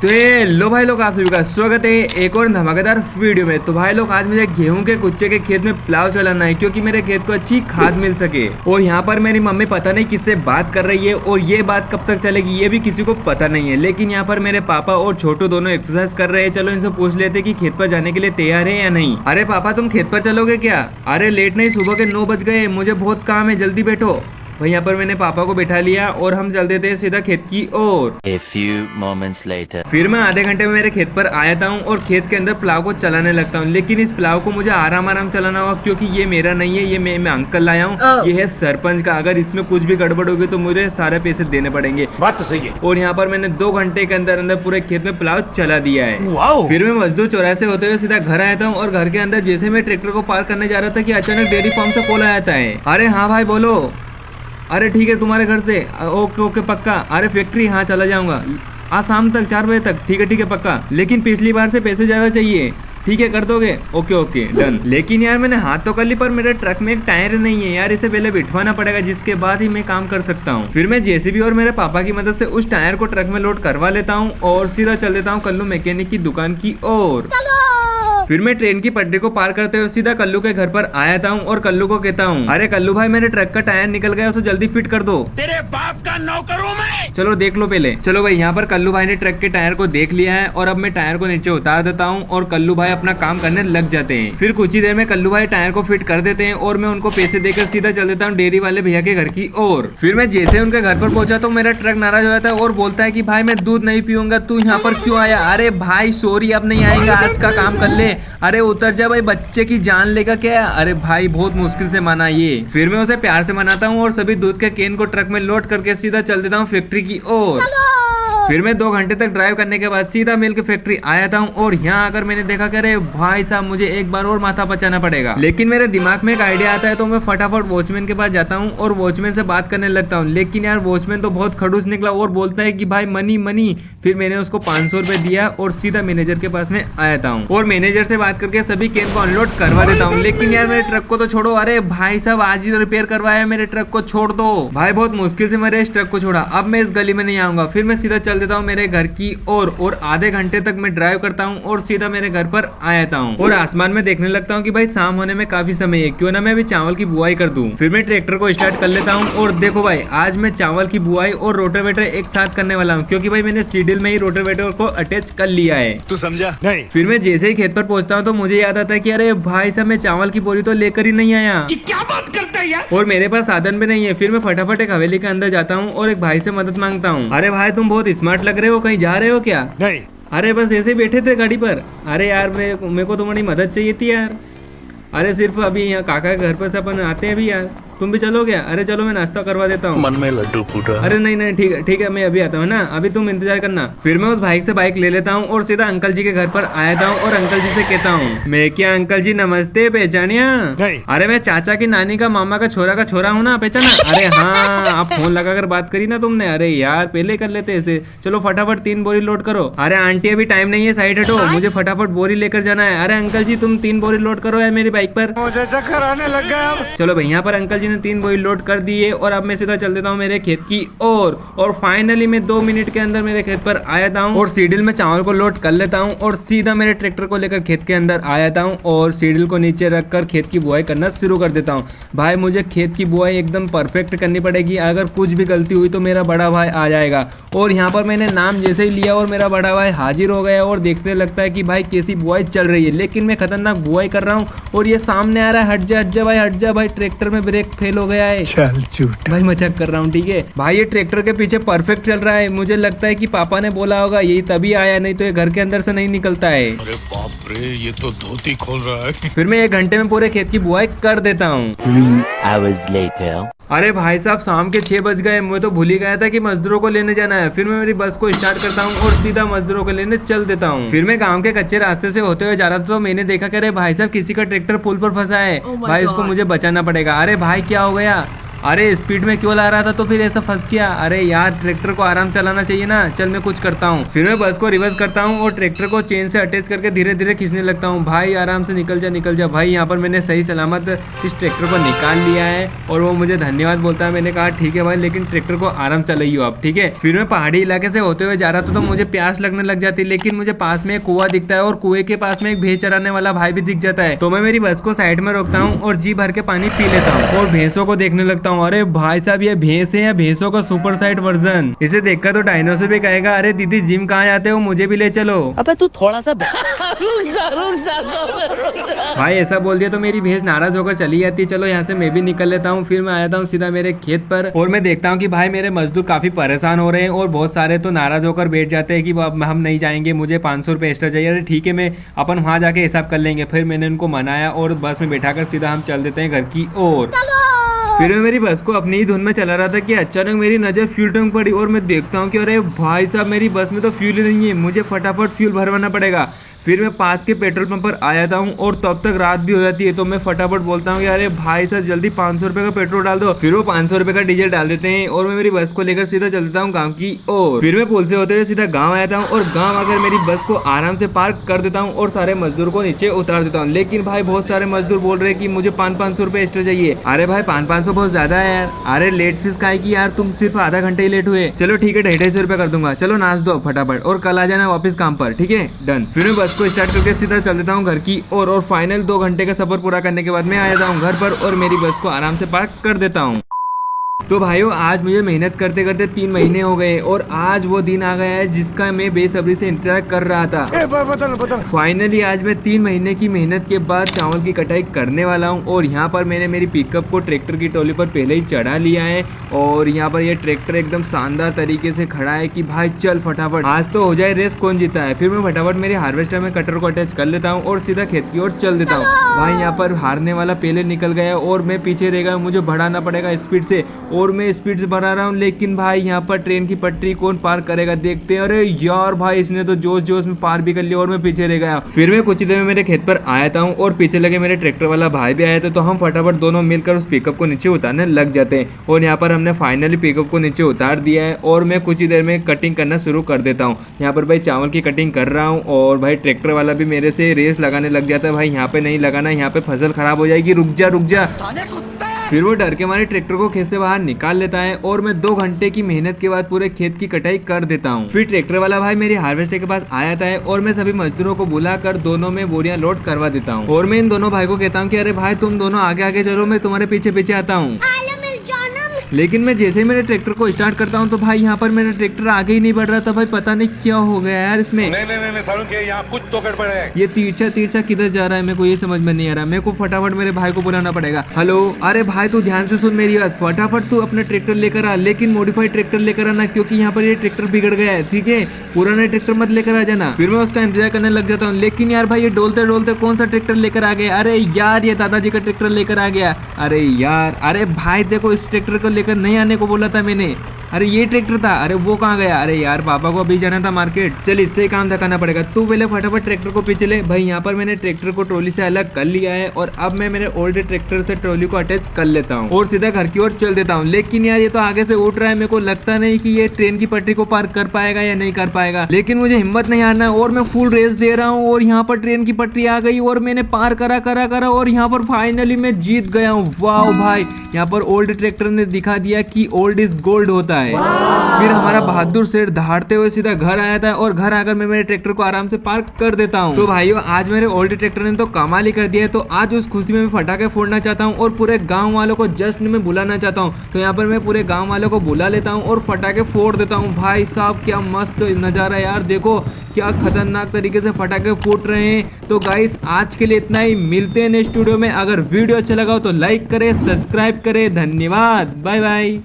तो ये लो भाई लोग, आप सभी का स्वागत है एक और धमाकेदार वीडियो में। तो भाई लोग, आज मुझे गेहूं के कुच्चे के खेत में प्लाव चलाना है क्योंकि मेरे खेत को अच्छी खाद मिल सके। और यहाँ पर मेरी मम्मी पता नहीं किससे बात कर रही है और ये बात कब तक चलेगी ये भी किसी को पता नहीं है। लेकिन यहाँ पर मेरे पापा और छोटू दोनों एक्सरसाइज कर रहे हैं। चलो इनसे पूछ लेते कि खेत पर जाने के लिए तैयार है या नहीं। अरे पापा, तुम खेत पर चलोगे क्या? अरे लेट नहीं, सुबह के 9 बज गए, मुझे बहुत काम है, जल्दी बैठो। भाई यहाँ पर मैंने पापा को बैठा लिया और हम चल देते हैं सीधा खेत की ओर। फिर मैं आधे घंटे में मेरे खेत पर आ जाता हूँ और खेत के अंदर प्लाव को चलाने लगता हूँ। लेकिन इस प्लाव को मुझे आराम आराम चलाना होगा क्योंकि ये मेरा नहीं है, ये मैं अंकल लाया हूँ। ये है सरपंच का। अगर इसमें कुछ भी गड़बड़ होगी तो मुझे सारे पैसे देने पड़ेंगे। बात तो सही है। और यहाँ पर मैंने 2 घंटे के अंदर अंदर पूरे खेत में प्लाव चला दिया है। फिर मैं मजदूर चौराहे से होते हुए सीधा घर आया हूँ और घर के अंदर जैसे मैं ट्रैक्टर को पार करने जा रहा था कि अचानक डेयरी फार्म से कॉल आया था। अरे हाँ भाई बोलो। अरे ठीक है, तुम्हारे घर से? ओके ओके पक्का। अरे फैक्ट्री, हाँ चला जाऊंगा आज शाम तक 4 बजे तक। ठीक है पक्का, लेकिन पिछली बार से पैसे ज्यादा चाहिए। ठीक है कर दोगे? Okay okay done. लेकिन यार मैंने हाथ तो कर ली पर मेरे ट्रक में एक टायर नहीं है यार, इसे पहले बिठवाना पड़ेगा जिसके बाद ही मैं काम कर सकता हूँ। फिर मैं जेसीबी और मेरे पापा की मदद से उस टायर को ट्रक में लोड करवा लेता हूँ और सीधा चल देता हूँ कल्लू मैकेनिक की दुकान की ओर। फिर मैं ट्रेन की पटरी को पार करते हुए सीधा कल्लू के घर पर आया हूँ और कल्लू को कहता हूँ, अरे कल्लू भाई मेरे ट्रक का टायर निकल गया, उसे जल्दी फिट कर दो। तेरे बाप का नौकर हूं मैं। चलो देख लो पहले। चलो भाई, यहाँ पर कल्लू भाई ने ट्रक के टायर को देख लिया है और अब मैं टायर को नीचे उतार देता हूँ और कल्लू भाई अपना काम करने लग जाते हैं। फिर कुछ ही देर में कल्लू भाई टायर को फिट कर देते हैं और मैं उनको पैसे देकर सीधा चल देता हूँ डेयरी वाले भैया के घर की ओर। फिर मैं जैसे उनके घर पर पहुंचा तो मेरा ट्रक नाराज हो जाता है और बोलता है कि भाई मैं दूध नहीं पीऊंगा, तू यहाँ पर क्यों आया? अरे भाई सॉरी, अब नहीं आएगा, आज का काम कर ले। अरे उतर जा भाई, बच्चे की जान लेगा क्या? अरे भाई बहुत मुश्किल से माना ये। फिर मैं उसे प्यार से मनाता हूँ और सभी दूध के केन को ट्रक में लोड करके सीधा चल देता हूँ फैक्ट्री की ओर। फिर मैं 2 घंटे तक ड्राइव करने के बाद सीधा मिल्क फैक्ट्री आया था और यहाँ आकर मैंने देखा कि अरे भाई साहब मुझे एक बार और माथा बचाना पड़ेगा। लेकिन मेरे दिमाग में एक आइडिया आता है तो मैं फटाफट वॉचमैन के पास जाता हूँ और वॉचमैन से बात करने लगता हूँ। लेकिन यार वॉचमैन तो बहुत खड़ूस निकला और बोलता है कि भाई मनी मनी। फिर मैंने उसको 500 रुपए दिया और सीधा मैनेजर के पास में आया था और मैनेजर से बात करके सभी केन को अनलोड करवा देता हूँ। लेकिन यार मेरे ट्रक को तो छोड़ो। अरे भाई साहब आज ही तो रिपेयर करवाया, मेरे ट्रक को छोड़ दो। भाई बहुत मुश्किल से मैंने इस ट्रक को छोड़ा, अब मैं इस गली में नहीं आऊंगा। फिर मैं सीधा चल देता हूँ मेरे घर की और आधे घंटे तक मैं ड्राइव करता हूँ और सीधा मेरे घर पर आया हूँ और आसमान में देखने लगता हूँ कि भाई शाम होने में काफी समय है, क्यों ना मैं अभी चावल की बुआई कर दूं। फिर मैं ट्रैक्टर को स्टार्ट कर लेता हूँ और देखो भाई आज मैं चावल की बुआई और रोटावेटर एक साथ करने वाला हूँ क्योंकि भाई मैंने सीडील में ही रोटावेटर को अटैच कर लिया है। तू समझा नहीं? फिर मैं जैसे ही खेत पर पहुंचता हूँ तो मुझे याद आता है कि अरे भाई साहब मैं चावल की बोरी तो लेकर ही नहीं आया। ये क्या बात करता है यार? और मेरे पास साधन भी नहीं है। फिर मैं फटाफट एक हवेली के अंदर जाता हूँ और एक भाई से मदद मांगता हूँ। अरे भाई तुम बहुत स्मार्ट लग रहे हो, कहीं जा रहे हो क्या? नहीं। अरे बस ऐसे बैठे थे गाड़ी पर। अरे यार मेरे को तुम्हारी मदद चाहिए थी यार। अरे सिर्फ अभी यहाँ काका के घर पर से अपन आते हैं अभी यार, तुम भी चलो क्या? अरे चलो मैं नाश्ता करवा देता हूँ। मन में लड्डू फूटा। अरे नहीं ठीक है मैं अभी आता हूँ ना, अभी तुम इंतजार करना। फिर मैं उस भाई से बाइक ले लेता हूँ और सीधा अंकल जी के घर पर आया था और अंकल जी से कहता हूँ, मैं क्या अंकल जी नमस्ते, पहचानिया? अरे मैं चाचा की नानी का मामा का छोरा हूँ ना, पहचाना? अरे हाँ, आप फोन लगाकर बात करी ना तुमने? अरे यार पहले कर लेते ऐसे। चलो फटाफट 3 बोरी लोड करो। अरे आंटी अभी टाइम नहीं है, साइड हटो, मुझे फटाफट बोरी लेकर जाना है। अरे अंकल जी तुम 3 बोरी लोड करो यार मेरी बाइक पर। मुझे चक्कर आने लग गया। चलो भाई यहाँ पर अंकल जी ने 3 बोरी लोड कर दिए और अब मैं सीधा चल देता हूँ मेरे खेत की ओर। और फाइनली मैं 2 मिनट के अंदर मेरे खेत पर आया हूँ और सीडील में चावल को लोड कर लेता हूँ और सीधा मेरे ट्रैक्टर को लेकर खेत के अंदर आया हूँ और सीडील को नीचे रखकर खेत की बुआई करना शुरू कर देता हूँ। भाई मुझे खेत की बुआई एकदम परफेक्ट करनी पड़ेगी, अगर कुछ भी गलती हुई तो मेरा बड़ा भाई आ जाएगा। और यहाँ पर मैंने नाम जैसे ही लिया और मेरा बड़ा भाई हाजिर हो गया और देखने लगता है कि भाई कैसी बुआई चल रही है। लेकिन मैं खतरनाक बुआई कर रहा हूँ और ये सामने आ रहा है, हट जा भाई, ट्रैक्टर में ब्रेक फेल हो गया है। चल झूठ भाई मजाक कर रहा हूँ, ठीक है भाई। ये ट्रैक्टर के पीछे परफेक्ट चल रहा है, मुझे लगता है कि पापा ने बोला होगा यही तभी आया, नहीं तो ये घर के अंदर से नहीं निकलता है। अरे बाप रे, ये तो धोती खोल रहा है। फिर मैं 1 घंटे में पूरे खेत की बुआई कर देता हूँ। 3 hours later. अरे भाई साहब शाम के 6 बज गए, मैं तो भूल ही गया था कि मजदूरों को लेने जाना है। फिर मैं मेरी बस को स्टार्ट करता हूँ और सीधा मजदूरों को लेने चल देता हूँ। फिर मैं गांव के कच्चे रास्ते से होते हुए जा रहा था तो मैंने देखा कि अरे भाई साहब किसी का ट्रैक्टर पुल पर फंसा है। भाई उसको मुझे बचाना पड़ेगा। अरे भाई क्या हो गया? अरे स्पीड में क्यों ला रहा था तो फिर ऐसा फंस गया। अरे यार ट्रैक्टर को आराम चलाना चाहिए ना। चल मैं कुछ करता हूँ। फिर मैं बस को रिवर्स करता हूँ और ट्रैक्टर को चेन से अटैच करके धीरे धीरे खींचने लगता हूँ। भाई आराम से निकल जा भाई। यहाँ पर मैंने सही सलामत इस ट्रैक्टर को निकाल लिया है और वो मुझे धन्यवाद बोलता है। मैंने कहा ठीक है भाई, लेकिन ट्रैक्टर को आराम चलाइयो आप, ठीक है। फिर मैं पहाड़ी इलाके से होते हुए जा रहा था तो मुझे प्यास लगने लग जाती, लेकिन मुझे पास में एक कुआं दिखता है और कुएं के पास में एक भैंस चराने वाला भाई भी दिख जाता है। तो मैं मेरी बस को साइड में रोकता हूँ और जी भर के पानी पी लेता हूँ और भैंसों को देखने लगता हूँ। अरे भाई साहब, ये भैंस है या भैंसों का सुपर साइड वर्जन। इसे देखकर तो डायनासोर भी कहेगा अरे दीदी जिम कहाँ जाते हो, मुझे भी ले चलो। अबे तू थोड़ा सा भाई ऐसा बोल दिया तो मेरी भैंस नाराज होकर चली जाती है। चलो यहाँ से मैं भी निकल लेता हूँ। फिर मैं आया था सीधा मेरे खेत पर और मैं देखता हूँ कि भाई मेरे मजदूर काफी परेशान हो रहे हैं और बहुत सारे तो नाराज होकर बैठ जाते हैं कि अब हम नहीं जाएंगे, मुझे 500 रुपए एक्स्ट्रा चाहिए। अरे ठीक है, मैं अपन वहाँ जाके हिसाब कर लेंगे। फिर मैंने उनको मनाया और बस में बैठाकर सीधा हम चल देते हैं घर की ओर। फिर मैं मेरी बस को अपनी ही धुन में चला रहा था कि अचानक मेरी नजर फ्यूल टैंक पड़ी और मैं देखता हूँ कि अरे भाई साहब मेरी बस में तो फ्यूल ही नहीं है, मुझे फटाफट फ्यूल भरवाना पड़ेगा। फिर मैं पास के पेट्रोल पंप पर आ जाता हूँ और तब तक रात भी हो जाती है। तो मैं फटाफट बोलता हूँ कि अरे भाई साहब जल्दी 500 रुपए का पेट्रोल डाल दो। फिर वो 500 रुपए का डीजल डाल देते हैं और मैं मेरी बस को लेकर सीधा चल देता हूँ गाँव की ओर। फिर मैं पुल से होते हुए सीधा गाँव आया हूँ और गाँव आकर मेरी बस को आराम से पार्क कर देता हूँ और सारे मजदूर को नीचे उतार देता हूँ। लेकिन भाई बहुत सारे मजदूर बोल रहे हैं कि मुझे 500 रुपए एक्स्ट्रा चाहिए। अरे भाई 500 बहुत ज्यादा है यार। अरे लेट फीस का है कि यार तुम सिर्फ आधा घंटे ही लेट हुए। चलो ठीक है 250 रुपए कर दूंगा। चलो नाच दो फटाफट और कल आ जाना वापस काम पर, ठीक है डन। फिर मैं बस को स्टार्ट करके सीधा चल देता हूँ घर की और फाइनल 2 घंटे का सफर पूरा करने के बाद मैं आ जाता हूँ घर पर और मेरी बस को आराम से पार्क कर देता हूँ। तो भाइयों आज मुझे मेहनत करते करते 3 महीने हो गए और आज वो दिन आ गया है जिसका मैं बेसब्री से इंतजार कर रहा था। बदल फाइनली आज मैं 3 महीने की मेहनत के बाद चावल की कटाई करने वाला हूँ और यहाँ पर मैंने मेरी पिकअप को ट्रैक्टर की ट्रॉली पर पहले ही चढ़ा लिया है और यहाँ पर ये ट्रैक्टर एकदम शानदार तरीके से खड़ा है कि भाई चल फटाफट आज तो हो जाए रेस कौन जीता है। फिर मैं फटाफट मेरे हार्वेस्टर में कटर को अटैच कर लेता हूँ और सीधा खेत की ओर चल देता हूँ। भाई यहाँ पर हारने वाला पहले निकल गया और मैं पीछे रह गया, मुझे बढ़ाना पड़ेगा स्पीड से और मैं स्पीड से बढ़ा रहा हूँ। लेकिन भाई यहाँ पर ट्रेन की पटरी कौन पार करेगा देखते हैं। अरे यार भाई इसने तो जोश जोश में पार भी कर लिया और मैं पीछे रह गया। फिर मैं कुछ ही देर में मेरे खेत पर आया था और पीछे लगे मेरे ट्रैक्टर वाला भाई भी आया था। तो हम फटाफट दोनों मिलकर उस पिकअप को नीचे उतारने लग जाते हैं और यहाँ पर हमने फाइनली पिकअप को नीचे उतार दिया है और मैं कुछ ही देर में कटिंग करना शुरू कर देता हूँ। यहाँ पर भाई चावल की कटिंग कर रहा हूँ और भाई ट्रैक्टर वाला भी मेरे से रेस लगाने लग जाता है। भाई यहाँ पे नहीं लगाना, यहाँ पे फसल खराब हो जाएगी, रुक जा। फिर वो डर के मारे ट्रैक्टर को खेत से बाहर निकाल लेता है और मैं 2 घंटे की मेहनत के बाद पूरे खेत की कटाई कर देता हूँ। फिर ट्रैक्टर वाला भाई मेरे हार्वेस्टर के पास आ जाता है और मैं सभी मजदूरों को बुलाकर दोनों में बोरियां लोड करवा देता हूँ और मैं इन दोनों भाई को कहता हूँ कि अरे भाई तुम दोनों आगे आगे चलो, मैं तुम्हारे पीछे पीछे आता हूँ। लेकिन मैं जैसे ही मेरे ट्रैक्टर को स्टार्ट करता हूँ तो भाई यहाँ पर मेरा ट्रैक्टर आगे ही नहीं बढ़ रहा था। भाई पता नहीं क्या हो गया यार इसमें। नहीं सारुण के यहाँ कुछ तो गड़बड़ है। ये तिरछा किधर जा रहा है मेरे को ये समझ में नहीं आ रहा। मेरे को फटाफट मेरे भाई को बुलाना पड़ेगा। हेलो, अरे भाई तू ध्यान से सुन मेरी बात, फटाफट तू अपना ट्रैक्टर लेकर आ, लेकिन मॉडिफाइड ट्रैक्टर लेकर आना क्योंकि यहाँ पर ये ट्रैक्टर बिगड़ गया है, ठीक है। पुराना ट्रैक्टर मत लेकर आ जाना। फिर मैं उसका इंतजार करने लग जाता हूँ। लेकिन यार भाई ये डोलते डोलते कौन सा ट्रैक्टर लेकर आ गया। अरे यार ये दादाजी का ट्रैक्टर लेकर आ गया। अरे यार, अरे भाई देखो इस ट्रैक्टर को लेकर नहीं आने को बोला था मैंने। अरे ये ट्रैक्टर था, अरे वो कहाँ गया। अरे यार पापा को अभी जाना था मार्केट, चल इससे ही काम दिखाना पड़ेगा। तू पहले फटाफट ट्रैक्टर को पीछे ले। भाई यहाँ पर मैंने ट्रैक्टर को ट्रॉली से अलग कर लिया है और अब मैं मेरे ओल्ड ट्रैक्टर से ट्रॉली को अटैच कर लेता हूँ और सीधा घर की ओर चल देता हूँ। लेकिन यार ये तो आगे से उठ रहा है, मेरे को लगता नहीं कि ये ट्रेन की पटरी को पार कर पाएगा या नहीं कर पाएगा। लेकिन मुझे हिम्मत नहीं हारना और मैं फुल रेस दे रहा हूँ और यहाँ पर ट्रेन की पटरी आ गई और मैंने पार करा और यहाँ पर फाइनली मैं जीत गया हूँ। वाह भाई, यहाँ पर ओल्ड ट्रैक्टर ने दिखा दिया कि ओल्ड इज गोल्ड होता है। फिर हमारा बहादुर शेर दहाड़ते हुए सीधा घर आया था और घर आकर मैं मेरे ट्रैक्टर को आराम से पार्क कर देता हूँ। तो भाइयों आज मेरे ओल्ड ट्रैक्टर ने तो कमाल ही कर दिया है। तो आज उस खुशी में मैं फटाके फोड़ना चाहता हूँ और पूरे गांव वालों को जश्न में बुलाना चाहता हूँ। तो यहाँ पर मैं पूरे गांव वालों को बुला लेता हूँ और फटाके फोड़ देता हूँ। भाई साहब क्या मस्त नजारा यार, देखो क्या खतरनाक तरीके से फटाके फूट रहे हैं। तो गाइस आज के लिए इतना ही, मिलते हैं नेक्स्ट वीडियो में। अगर वीडियो अच्छा लगा हो तो लाइक करें, सब्सक्राइब करें। धन्यवाद, बाय बाय।